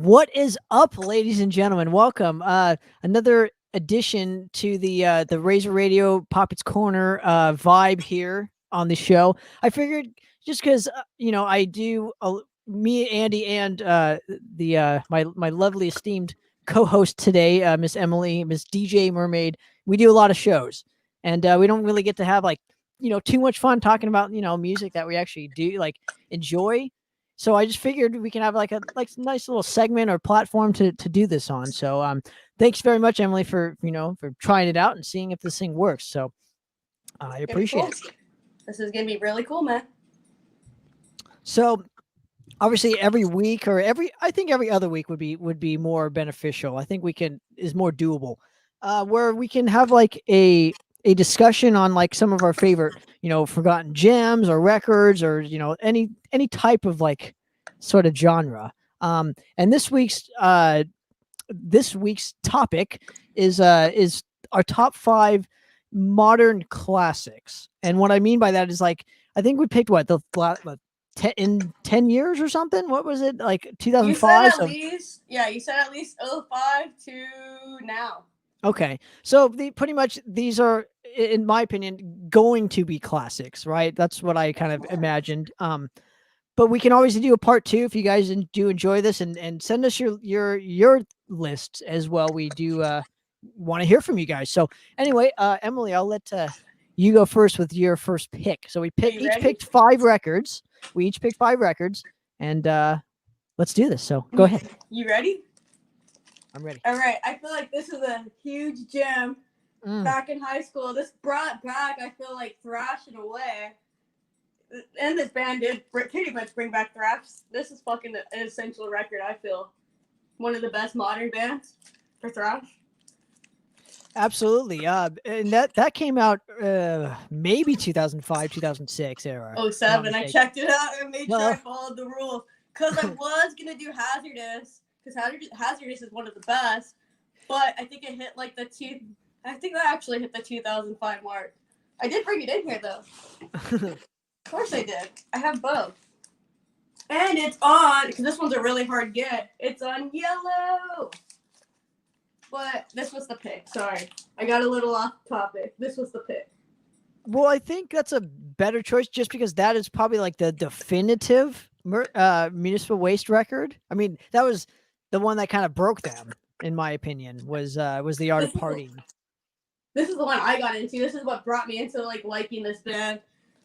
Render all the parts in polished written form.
What is up, ladies and gentlemen? Welcome. Another addition to the Razor Radio Poppitt's Corner vibe here on the show. I figured just because I do me, Andy, and my lovely esteemed co-host today, Miss Emily, Miss DJ Mermaid. We do a lot of shows, and we don't really get to have too much fun talking about music that we actually do enjoy. So I just figured we can have like a nice little segment or platform to do this on. So thanks very much, Emily, for trying it out and seeing if this thing works. So I appreciate it. This is gonna be really cool, man. So obviously every week or I think every other week would be more beneficial. I think is more doable. Where we can have like a discussion on like some of our favorite, forgotten gems or records or, any type of like sort of genre. And this week's topic is our top 5 modern classics. And what I mean by that is like, I think we picked in 10 years or something. What was it? Like 2005? You said at least 05 to now. Okay. So pretty much these are, in my opinion, going to be classics, right? That's what I kind of imagined. But we can always do a part 2 if you guys do enjoy this, and send us your lists as well. We do want to hear from you guys. So anyway, Emily, I'll let you go first with your first pick. So we picked 5 records. We each picked 5 records, and let's do this. So go ahead. You ready? I'm ready. All right. I feel like this is a huge gem. Back in high school, this brought back, I feel like, thrash in a way. And this band did pretty much bring back thrash. This is fucking an essential record, I feel. One of the best modern bands for thrash. Absolutely. And that came out maybe 2005, 2006 era. 07. I checked it out and made sure I followed the rules. Because I was going to do Hazardous. Because Hazardous is one of the best. But I think it hit like I think that actually hit the 2005 mark. I did bring it in here, though. Of course I did. I have both. And it's on, because this one's a really hard get, it's on yellow. But this was the pick. Sorry. I got a little off topic. This was the pick. Well, I think that's a better choice just because that is probably like the definitive Municipal Waste record. I mean, that was the one that kind of broke them, in my opinion, was The Art of Partying. This is the one I got into. This is what brought me into like liking this band.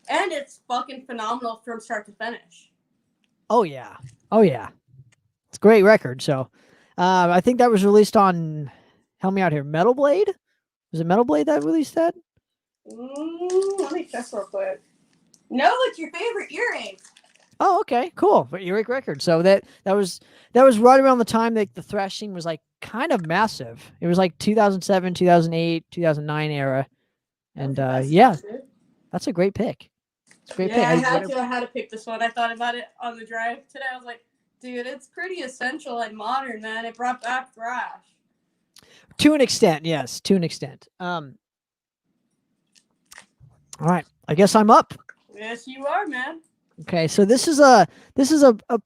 And it's fucking phenomenal from start to finish. Oh yeah. It's a great record. So I think that was released on, help me out here, Metal Blade? Was it Metal Blade that released that? Let me check real quick. No, it's Your Favorite Earache. Oh, okay, cool. Earache record. So that was right around the time that the thrash scene was like kind of massive. It was like 2007, 2008, 2009 era. And that's a great pick. It's a great pick. I had to pick this one. I thought about it on the drive today. I was like, dude, it's pretty essential and modern, man. It brought back thrash. To an extent, yes. To an extent. All right. I guess I'm up. Yes, you are, man. Okay, so this is a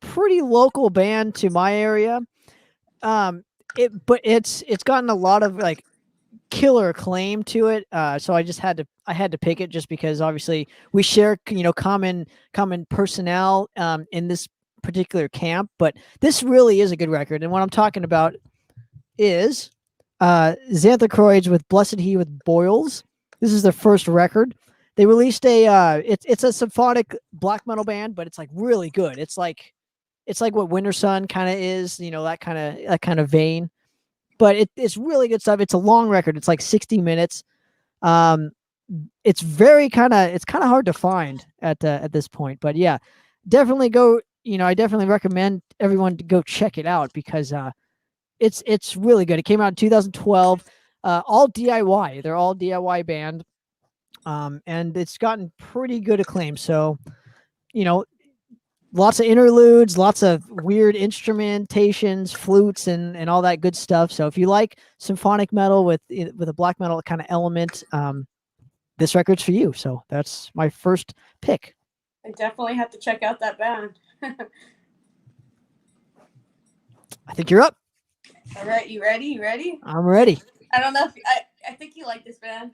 pretty local band to my area. But it's gotten a lot of like killer acclaim to it. So I had to pick it just because obviously we share common personnel in this particular camp. But this really is a good record, and what I'm talking about is Xanthocroids with Blessed He with Boils. This is their first record. They released it's a symphonic black metal band, but it's like really good. It's like what Winter Sun kind of is, that kind of vein. But it's really good stuff. It's a long record. It's like 60 minutes. It's kind of hard to find at this point. But yeah, definitely go. I definitely recommend everyone to go check it out because it's really good. It came out in 2012. All DIY. They're all DIY band. And it's gotten pretty good acclaim. So, lots of interludes, lots of weird instrumentations, flutes, and all that good stuff. So if you like symphonic metal with a black metal kind of element, this record's for you. So that's my first pick. I definitely have to check out that band. I think you're up. All right, you ready? You ready? I'm ready. I don't know if I think you like this band,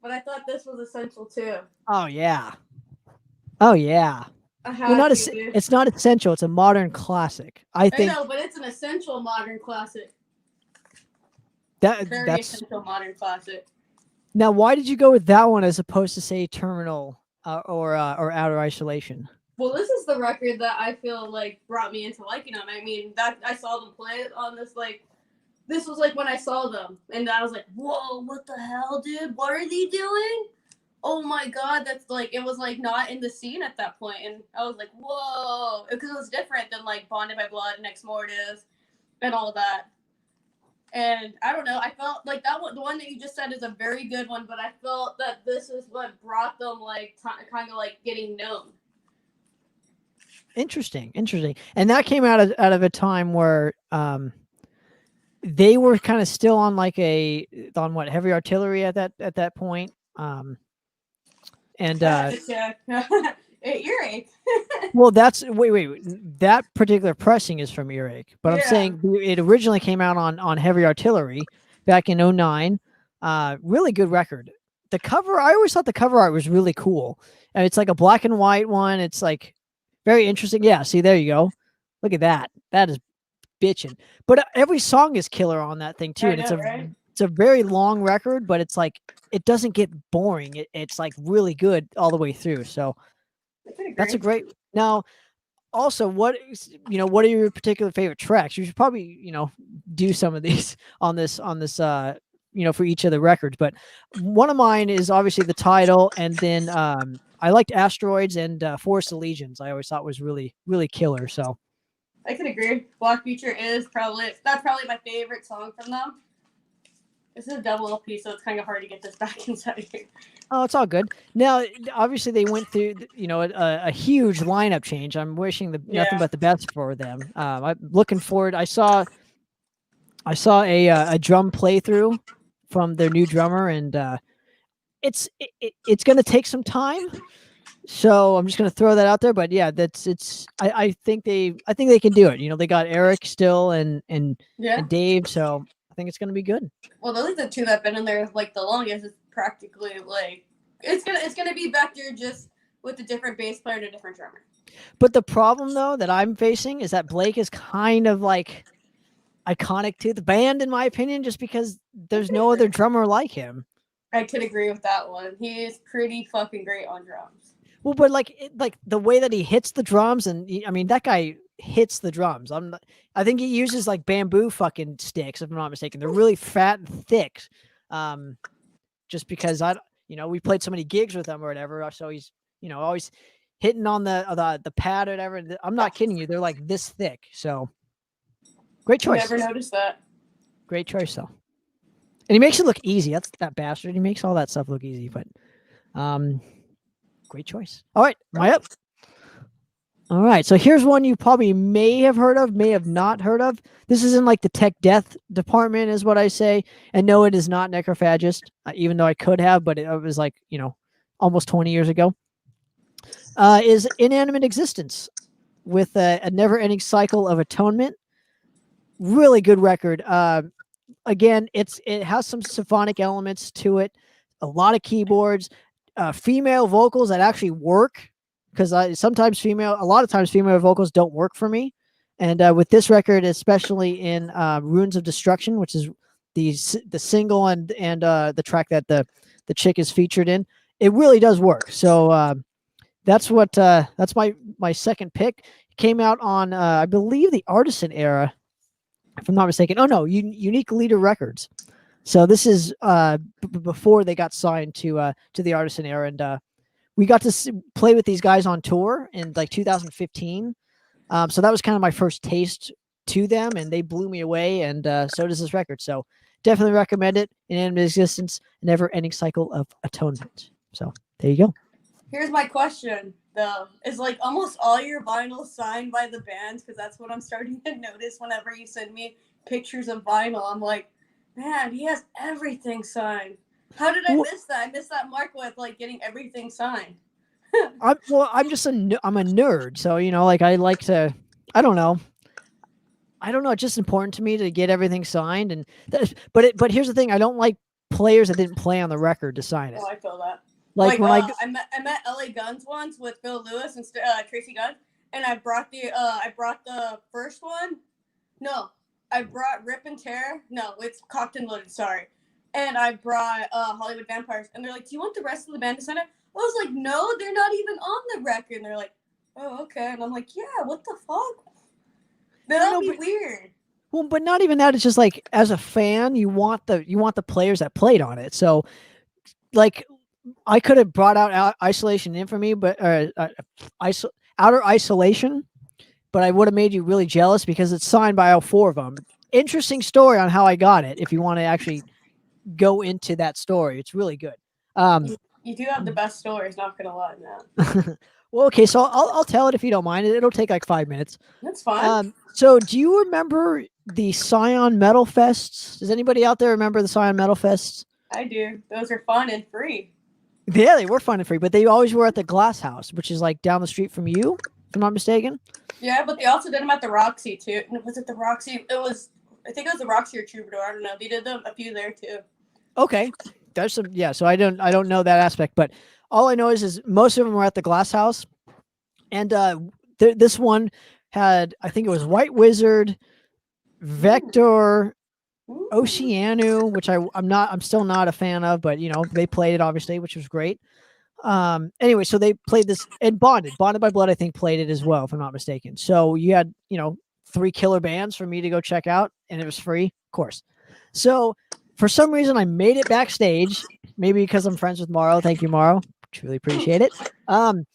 but I thought this was essential too. Oh yeah. Oh yeah. I Well, had to, dude. it's not essential. It's a modern classic. I I think know, but it's an essential modern classic. that Very that's essential modern classic. now. Why did you go with that one as opposed to say Terminal or Outer Isolation? Well, this is the record that I feel like brought me into liking them. I mean, that I saw them play on this this was like when I saw them, and I was like, "Whoa, what the hell, dude? What are they doing? Oh my god, that's like it was like not in the scene at that point." And I was like, "Whoa," because it was different than like Bonded by Blood, Next Mortis, and all that. And I don't know, I felt like that one, the one that you just said, is a very good one, but I felt that this is what brought them like kind of like getting known. Interesting. And that came out of a time where they were kind of still on like on what, Heavy Artillery at that point. And Earache. well, that's wait. That particular pressing is from Earache, but I'm Yeah. saying it originally came out on Heavy Artillery back in 09. Really good record. The cover, I always thought the cover art was really cool. And it's like a black and white one. It's like very interesting. Yeah, see, there you go. Look at that. That is bitching. But every song is killer on that thing too. I And know, right? it's a very long record, but it's like it doesn't get boring. It's like really good all the way through. So that's a great. Now, also, what are your particular favorite tracks? You should probably do some of these on this for each of the records. But one of mine is obviously the title, and then I liked Asteroids and Forest of Legions. I always thought was really really killer. So I can agree. Block Future is probably my favorite song from them. This is a double LP, so it's kind of hard to get this back inside here. oh, it's all good. Now, obviously, they went through a huge lineup change. I'm wishing nothing but the best for them. I'm looking forward. I saw a drum playthrough from their new drummer, and it's going to take some time. So I'm just going to throw that out there. But yeah, I think they can do it. They got Eric still and Dave, so I think it's going to be good. Well, those are the two that've been in there like the longest. It's practically like it's gonna be Vector, just with a different bass player and a different drummer. But the problem though that I'm facing is that Blake is kind of like iconic to the band, in my opinion, just because there's no other drummer like him. I could agree with that one. He is pretty fucking great on drums. Well, but like the way that he hits the drums, and I mean that guy hits the drums. I think he uses like bamboo fucking sticks, if I'm not mistaken. They're really fat and thick. Just because we played so many gigs with him or whatever, so he's always hitting on the pad or whatever. I'm not kidding you. They're like this thick. So great choice. Never noticed that. Great choice though. And he makes it look easy. That's that bastard. He makes all that stuff look easy, but great choice. All right, am I up? All right, so here's one you probably may have heard of, may have not heard of. This is in like the tech death department, is what I say. And no, it is not Necrophagist, even though I could have, but it was like almost 20 years ago. Is Inanimate Existence with a never-ending cycle of atonement. Really good record. Again, it has some symphonic elements to it. A lot of keyboards, female vocals that actually work, because a lot of times female vocals don't work for me. And with this record, especially in Runes of Destruction, which is the single and the track that the chick is featured in, it really does work. So that's my second pick. It came out on I believe the Artisan era, if I'm not mistaken. Oh no, Unique Leader Records. So this is before they got signed to the Artisan era, and we got to play with these guys on tour in like 2015. So that was kind of my first taste to them, and they blew me away, and so does this record. So definitely recommend it. Inanimate Existence, a never-ending cycle of atonement. So there you go. Here's my question, though. Is like almost all your vinyl signed by the bands? Because that's what I'm starting to notice whenever you send me pictures of vinyl. I'm like, man, he has everything signed. How did I miss that? I missed that mark with like getting everything signed. I'm a nerd, so like I like to, I don't know. I don't know. It's just important to me to get everything signed. And but here's the thing: I don't like players that didn't play on the record to sign it. Oh, I feel that. Like when I met LA Guns once with Bill Lewis and Tracy Gunn, and I brought the first one. No, I brought Rip and Tear. No, it's Cocked and Loaded. Sorry, and I brought Hollywood Vampires, and they're like, "Do you want the rest of the band to sign it?" I was like, "No, they're not even on the record." And they're like, "Oh, okay," and I'm like, "Yeah, what the fuck? That'll be weird." Well, but not even that. It's just like as a fan, you want the players that played on it. So, like, I could have brought out Isolation Infamy, but Outer Isolation, but I would have made you really jealous because it's signed by all four of them. Interesting story on how I got it. If you want to actually go into that story, it's really good. You do have the best stories. Not gonna lie, man. Well, okay, so I'll tell it if you don't mind. It'll take like 5 minutes. That's fine. So do you remember the Scion Metal Fests? Does anybody out there remember the Scion Metal Fests? I do. Those are fun and free. Yeah, they were fun and free, but they always were at the Glass House, which is like down the street from you, if I'm not mistaken. Yeah, but they also did them at the Roxy too. Was it the Roxy? I think it was the Roxy or Troubadour. I don't know. They did them a few there too. Okay, there's some. Yeah, so I don't know that aspect, but all I know is most of them were at the Glass House, and this one had, I think it was White Wizard, Vector, Oceanu, which I'm still not a fan of, but they played it obviously, which was great. Anyway, so they played this, and Bonded by Blood, I think, played it as well, if I'm not mistaken. So you had 3 killer bands for me to go check out, and it was free, of course. So for some reason, I made it backstage, maybe because I'm friends with Morrow. Thank you, Morrow. Truly appreciate it. And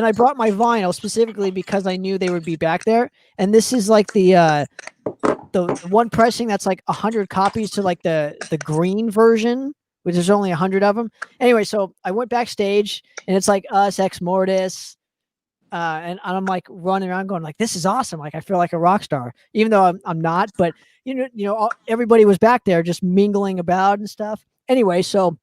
I brought my vinyl specifically because I knew they would be back there. And this is like the one pressing that's like 100 copies to like the green version, which is only 100 of them. Anyway, so I went backstage, and it's like us, Ex Mortis, and I'm like running around going like, this is awesome. Like, I feel like a rock star, even though I'm not, but everybody was back there just mingling about and stuff. Anyway, so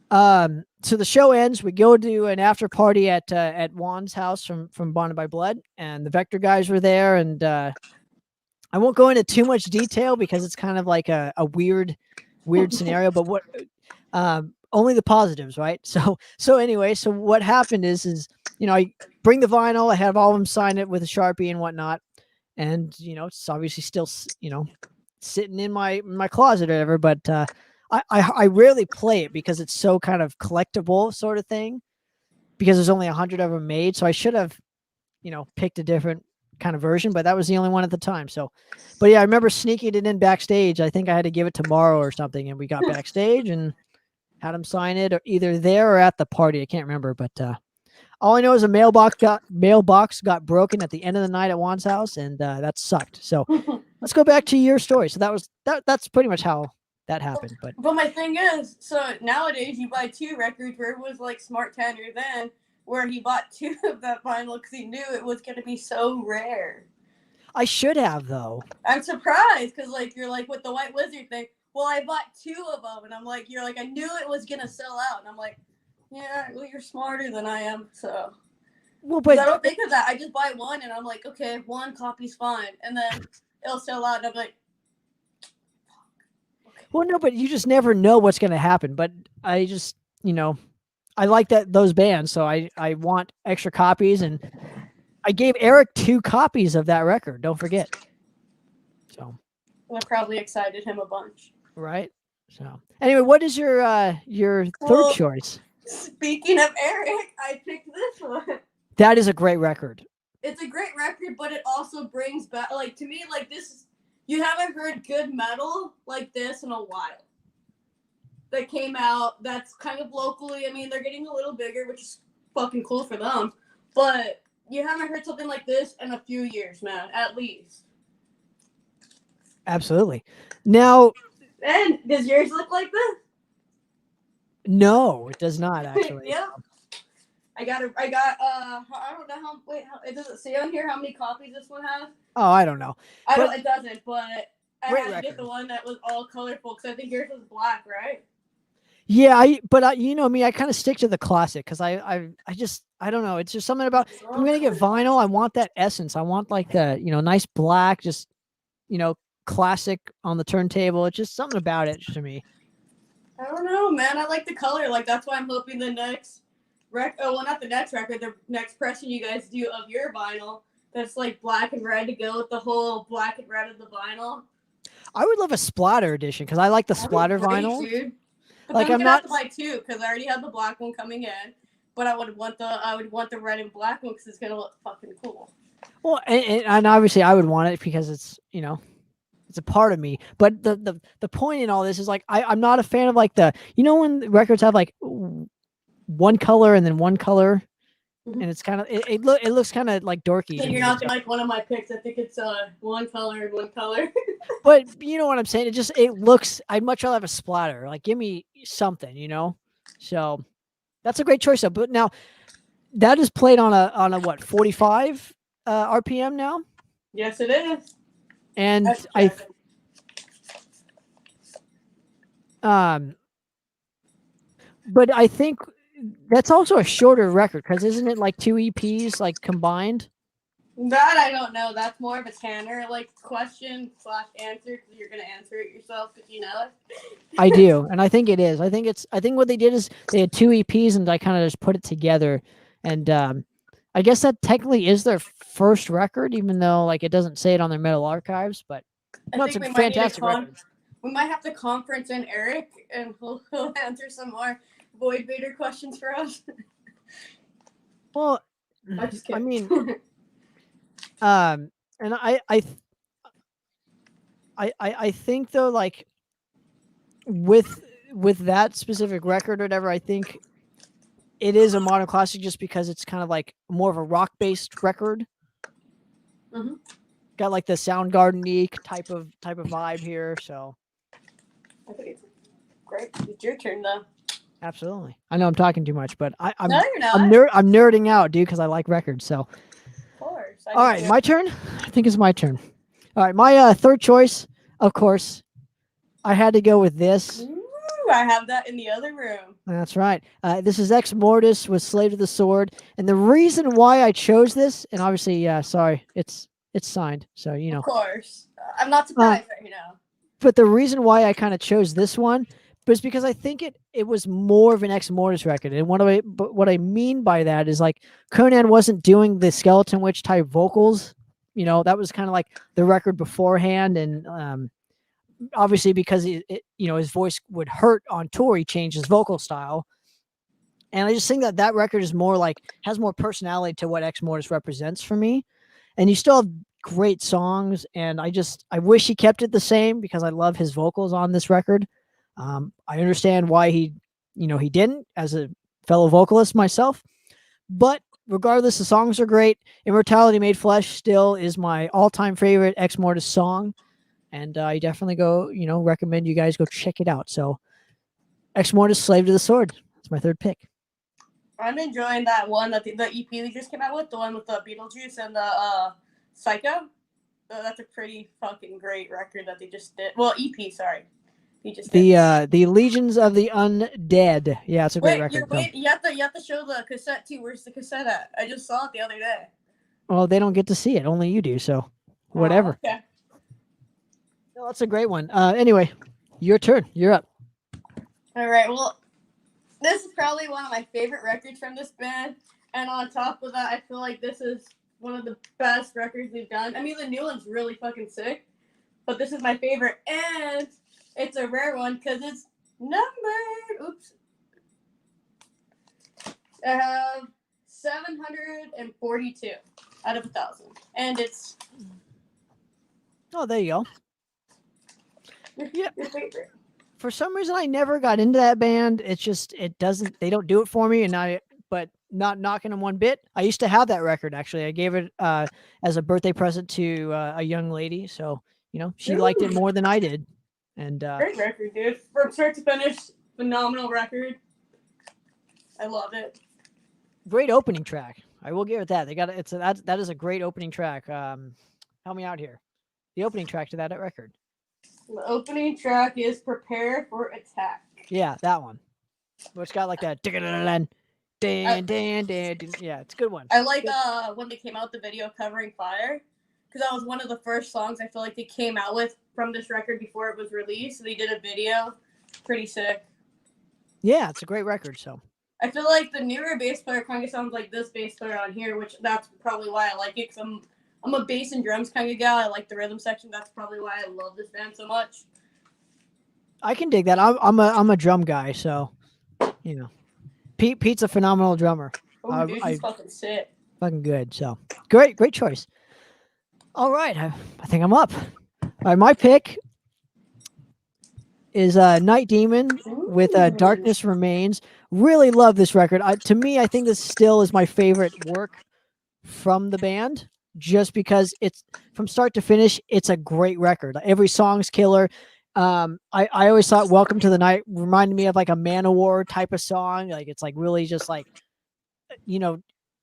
the show ends. We go to an after party at Juan's house from Bonded by Blood, and the Vector guys were there. And I won't go into too much detail because it's kind of like a weird scenario. But what only the positives, right? So anyway, so what happened is I bring the vinyl. I have all of them sign it with a Sharpie and whatnot, and it's obviously still sitting in my closet or whatever. But I rarely play it because it's so kind of collectible sort of thing, because there's only 100 of them made. So I should have, picked a different kind of version, but that was the only one at the time. So, but yeah, I remember sneaking it in backstage. I think I had to give it to Morrow or something, and we got backstage and had him sign it, or either there or at the party. I can't remember, but all I know is a mailbox got broken at the end of the night at Juan's house, and that sucked. So let's go back to your story. So that's pretty much how that happened. But my thing is, so nowadays you buy 2 records, where it was like Smart Tanner then, where he bought 2 of that vinyl because he knew it was going to be so rare. I should have, though. I'm surprised because you're like with the White Wizard thing. Well, I bought 2 of them, and I'm like, you're like, I knew it was going to sell out, and I'm like, yeah, well, you're smarter than I am, so. Well, but I don't think of that. I just buy one, and I'm like, okay, 1 copy's fine, and then it'll sell out, and I'm like. Well, no, but you just never know what's going to happen. But I just, I like those bands, so I want extra copies, and I gave Eric 2 copies of that record. Don't forget. So. That probably excited him a bunch. Right. So anyway, what is your third choice? Speaking of Eric, I picked this one. That is a great record. It's a great record, but it also brings back, to me, this. You haven't heard good metal like this in a while. That came out, that's kind of locally, I mean, they're getting a little bigger, which is fucking cool for them. But you haven't heard something like this in a few years, man, at least. Absolutely. Now. And does yours look like this? No, it does not, actually. Yep. I don't know does it say on here how many copies this one has? Oh, I don't know. It doesn't, but I had to get the one that was all colorful because I think yours was black, right? Yeah, but you know me, I kind of stick to the classic because I I don't know. It's just something about if I'm gonna get vinyl, I want that essence. I want like the nice black, just you know classic on the turntable. It's just something about it to me. I don't know, man. I like the color. Like that's why I'm hoping the next not the next record, the next pressing you guys do of your vinyl that's like black and red to go with the whole black and red of the vinyl. I would love a splatter edition because I like the That'd be splatter great, vinyl. dude. But Like then I'm I'm gonna have not. to buy two because I already have the black one coming in. But I would want the red and black one because it's gonna look fucking cool. Well, and obviously I would want it because it's it's a part of me. But the point in all this is like I'm not a fan of like when records have like one color and then one color, and it's kind of it looks kind of like dorky. Then you're not gonna like one of my picks. I think it's one color and one color. But you know what I'm saying? It looks. I'd much rather have a splatter. Like give me something, So that's a great choice. Though. But now that is played on a what 45 RPM now. Yes, it is. And but I think that's also a shorter record because isn't it like 2 EPs like combined? That I don't know. That's more of a Tanner like question / answer because you're gonna answer it yourself because you know it. I do, and I think it is. I think what they did is they had 2 EPs and I kind of just put it together, and I guess that technically is their first record, even though like it doesn't say it on their Metal Archives. But no, it's a fantastic record. We might have to conference in Eric, and he'll answer some more Void Vader questions for us. Well, I mean, and I think though, like with that specific record or whatever, I think it is a modern classic just because it's kind of like more of a rock based record. Mm-hmm. Got like the Soundgarden-y type of vibe here, so. I think it's great. It's your turn though. Absolutely. I know I'm talking too much, but I'm no, you're not. I'm nerding out, dude, because I like records. So. Of course. All right, my turn. I think it's my turn. All right, my third choice, of course, I had to go with this. Ooh, I have that in the other room. That's right. This is Ex Mortis with Slave to the Sword, and the reason why I chose this, and obviously, sorry, it's signed, so Of course, I'm not surprised right now. But the reason why I kind of chose this one was because I think it was more of an Ex Mortis record, and what I mean by that is like Conan wasn't doing the Skeleton Witch type vocals, that was kind of like the record beforehand, and obviously because his voice would hurt on tour, he changed his vocal style, and I just think that record is more like has more personality to what Ex Mortis represents for me, and you still have great songs, and I wish he kept it the same because I love his vocals on this record. I understand why he didn't as a fellow vocalist myself, but regardless, the songs are great. Immortality Made Flesh still is my all-time favorite Ex Mortis song, and I definitely recommend you guys go check it out. So Ex Mortis, Slave to the Sword. That's my third pick. I'm enjoying that one that the EP they just came out with, the one with the Beetlejuice and the Psycho. That's a pretty fucking great record that they just did. Well, EP, sorry. The Legions of the Undead. Yeah, it's a great record. You have to show the cassette too. Where's the cassette at? I just saw it the other day. Well, they don't get to see it. Only you do. So, whatever. Oh, okay. No, that's a great one. Anyway, your turn. You're up. All right. Well, this is probably one of my favorite records from this band, and on top of that, I feel like this is one of the best records we've done. I mean, the new one's really fucking sick, but this is my favorite, and it's a rare one because it's numbered. Oops. I have 742 out of 1,000, and it's. Oh, there you go. Yeah. Your favorite. For some reason, I never got into that band. It's just they don't do it for me, but not knocking them one bit. I used to have that record actually. I gave it as a birthday present to a young lady, so she liked it more than I did. And great record, dude. From start to finish, phenomenal record. I love it. Great opening track. I will give it that. That is a great opening track. Help me out here. The opening track to that record. The opening track is "Prepare for Attack." Yeah, that one. It's got like that. Dan, Dan, Dan, Dan. Yeah, it's a good one. I like when they came out the video covering Fire, because that was one of the first songs I feel like they came out with from this record before it was released. So they did a video, pretty sick. Yeah, it's a great record. So I feel like the newer bass player kind of sounds like this bass player on here, which that's probably why I like it. Because I'm a bass and drums kind of guy. I like the rhythm section. That's probably why I love this band so much. I can dig that. I'm a drum guy, so you know, Pete's a phenomenal drummer. Oh, dude, he's fucking sick. Fucking good. So great choice. All right, I think I'm up. All right, my pick is Night Demon with Darkness Remains. Really love this record. To me, I think this still is my favorite work from the band, just because it's from start to finish. It's a great record. Every song's killer. I always thought Welcome to the Night reminded me of like a Manowar type of song. Like it's like really just like,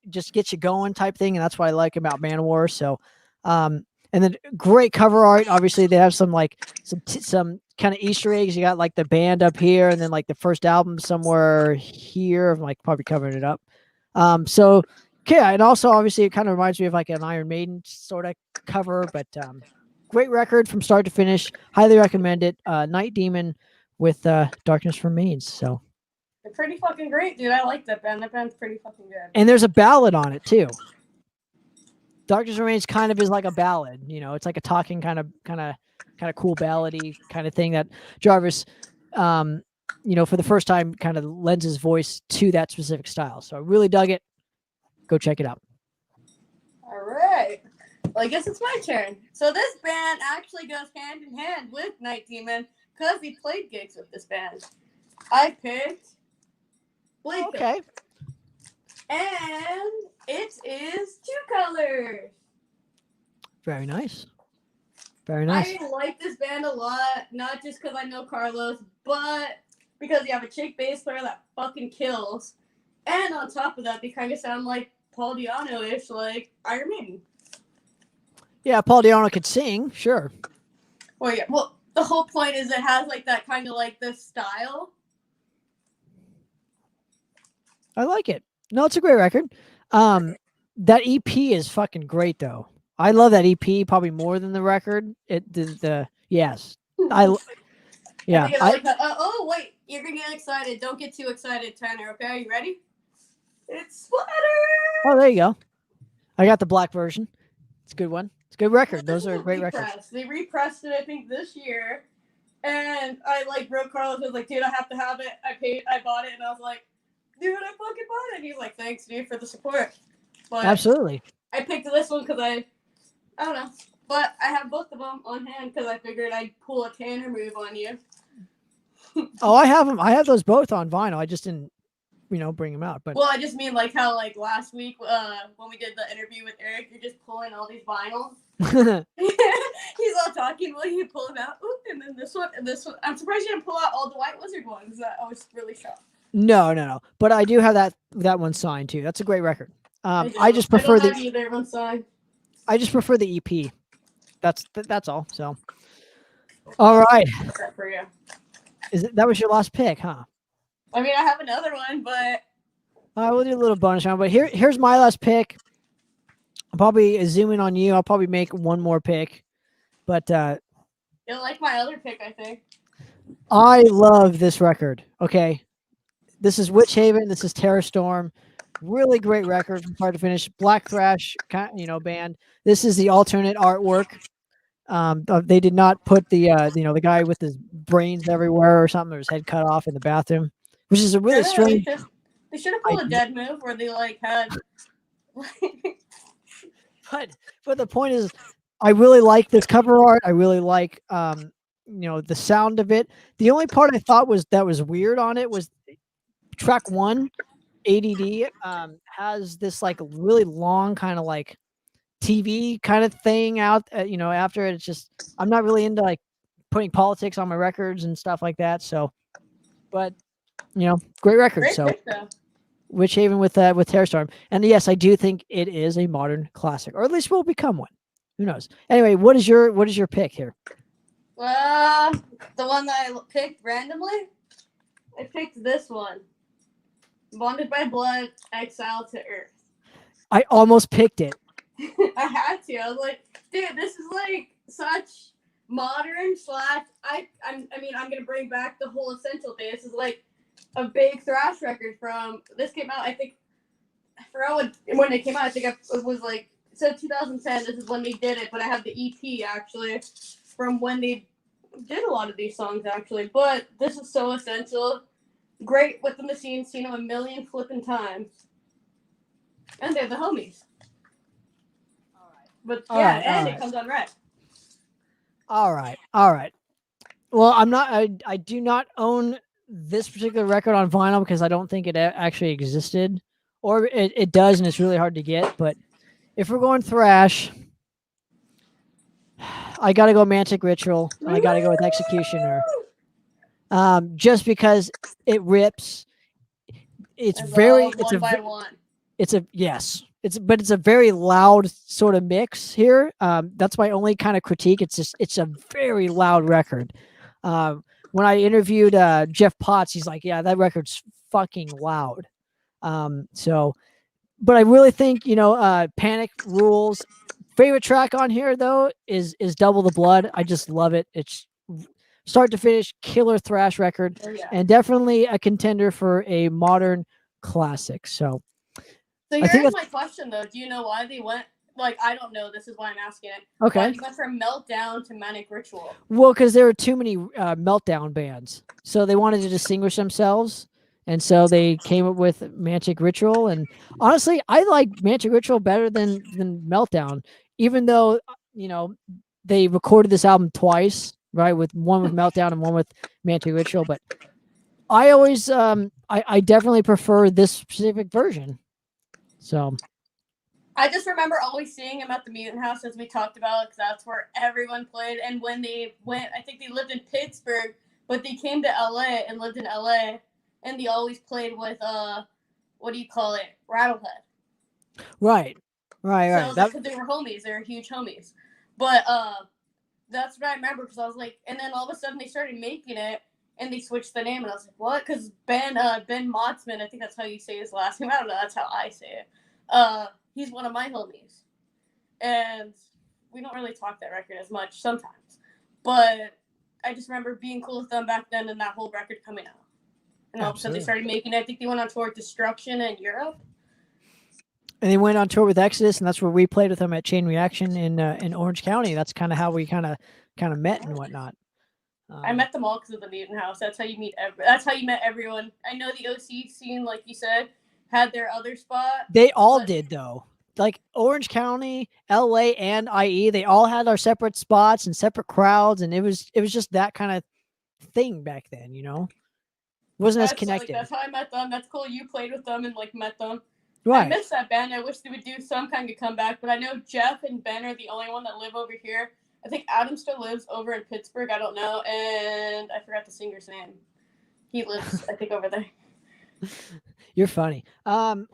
just get you going type thing. And that's what I like about Manowar. So, and then great cover art. Obviously they have some like some kind of Easter eggs. You got like the band up here and then like the first album somewhere here. I'm like probably covering it up. So yeah. And also obviously it kind of reminds me of like an Iron Maiden sort of cover, but, great record from start to finish. Highly recommend it. Night Demon with Darkness Remains. So they're pretty fucking great, dude. I like that band. That band's pretty fucking good. And there's a ballad on it too. Darkness Remains kind of is like a ballad. It's like a talking kind of cool ballady kind of thing that Jarvis, for the first time kind of lends his voice to that specific style. So I really dug it. Go check it out. All right. Well, I guess it's my turn. So this band actually goes hand in hand with Night Demon because we played gigs with this band. I picked Blake. Okay. And it is Two Colors. Very nice. Very nice. I like this band a lot, not just because I know Carlos, but because you have a chick bass player that fucking kills. And on top of that, they kind of sound like Paul Di'Anno-ish, like Iron Maiden. Yeah, Paul Di'Anno could sing, sure. Well, yeah. Well, the whole point is it has like that kind of like this style. I like it. No, it's a great record. That EP is fucking great though. I love that EP probably more than the record. Yes. Yeah. Oh wait, you're gonna get excited. Don't get too excited, Tanner. Okay, are you ready? It's Splatter. Oh, there you go. I got the black version. It's a good one. It's a good record. Those are great records. They repressed it, I think, this year. And I wrote Carlos. I was like, dude, I have to have it. I bought it, and I was like, dude, I fucking bought it. And he's like, thanks, dude, for the support. But absolutely. I picked this one because I don't know. But I have both of them on hand because I figured I'd pull a Tanner move on you. Oh, I have them. I have those both on vinyl. I just didn't, bring them out. But well, I just mean like how last week when we did the interview with Eric, you're just pulling all these vinyls. He's all talking while you pull them out. Ooh, and then this one and this one. I'm surprised you didn't pull out all the White Wizard ones. I was really shocked. No. But I do have that one signed too. That's a great record. I just prefer either one signed. I just prefer the EP. That's all. So, all right. Except for you. That was your last pick, huh? I mean, I have another one, but we'll do a little bonus round. But here's my last pick. I'll probably zoom in on you. I'll probably make one more pick, but you'll like my other pick, I think. I love this record. Okay, this is Witch Haven. This is Terror Storm. Really great record from start to finish. Black thrash, band. This is the alternate artwork. They did not put the guy with his brains everywhere or something, or his head cut off in the bathroom, which is a really strange. They should have pulled a dead move where they had. But the point is, I really like this cover art. I really like the sound of it. The only part I thought was weird on it was track 1, ADD, has this like really long kind of like TV kind of thing out. After it, it's just I'm not really into like putting politics on my records and stuff like that. So, but great record. Great so. Pick, Witch Haven with Terror Storm. And yes, I do think it is a modern classic, or at least will become one. Who knows? Anyway, what is your pick here? The one that I picked randomly, I picked this one. Bonded by Blood, Exile to Earth. I almost picked it. I had to. I was like, dude, this is like such modern slash. I'm gonna bring back the whole essential thing. This is like a big thrash record from. This came out, I think. I forgot when it came out. I think it was like it said 2010. This is when they did it, but I have the EP actually from when they did a lot of these songs actually. But this is so essential. Great with the machine. Seen them a million flipping times, and they're the homies. But yeah, and it comes on red. All right. Well, I do not own this particular record on vinyl because I don't think it actually existed, or it does, and it's really hard to get. But if we're going thrash, I got to go Mantic Ritual, and I got to go with Executioner. Just because it rips. It's a very loud sort of mix here. That's my only kind of critique. It's a very loud record. When I interviewed Jeff Potts, he's like, yeah, that record's fucking loud. But I really think, Panic rules. Favorite track on here though is Double the Blood. I just love it. It's start to finish killer thrash record, and definitely a contender for a modern classic. So here's my question though. Do you know why they went? Like, I don't know. This is why I'm asking it. Okay. Why they went from Meltdown to Manic Ritual? Well, because there were too many Meltdown bands, so they wanted to distinguish themselves, and so they came up with Mantic Ritual. And honestly, I like Mantic Ritual better than Meltdown, even though they recorded this album twice, right? With one with Meltdown and one with Mantic Ritual. But I always, I definitely prefer this specific version. So I just remember always seeing him at the Mutant House, as we talked about, because that's where everyone played. And when they went, I think they lived in Pittsburgh, but they came to LA and lived in LA, and they always played with what do you call it, Rattlehead. Right. So because they were homies, they were huge homies. But that's what I remember, because I was like, and then all of a sudden they started making it, and they switched the name, and I was like, what? Because Ben Motzman, I think that's how you say his last name. I don't know. That's how I say it. He's one of my homies, and we don't really talk that record as much sometimes. But I just remember being cool with them back then, and that whole record coming out. And all of a sudden they started making it. I think they went on tour with Destruction in Europe. And they went on tour with Exodus, and that's where we played with them at Chain Reaction in Orange County. That's kind of how we kind of met and whatnot. I met them all because of the Mutant House. That's how you meet. That's how you met everyone. I know the OC scene, like you said, had their other spot. They all did though. Like Orange County, LA, and IE, they all had our separate spots and separate crowds, and it was just that kind of thing back then, Wasn't as connected. That's how I met them. That's cool. You played with them and met them. Right. I miss that band. I wish they would do some kind of comeback, but I know Jeff and Ben are the only one that live over here. I think Adam still lives over in Pittsburgh. I don't know, and I forgot the singer's name. He lives, I think, over there. You're funny. I'm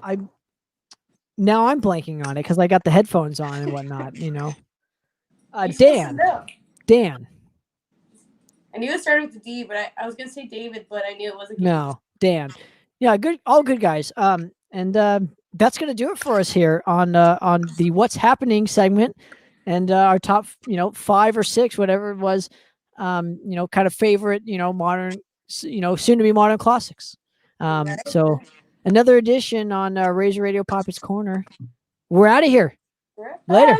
blanking on it because I got the headphones on and whatnot. Dan. I knew it started with a D, but I was gonna say David, but I knew it wasn't. No, Dan. Yeah, good. All good guys. And that's gonna do it for us here on the What's Happening segment, and our top 5 or 6, whatever it was, kind of favorite modern, soon to be modern classics. So another edition on Razor Radio Poppitt's Corner. We're out of here. Later.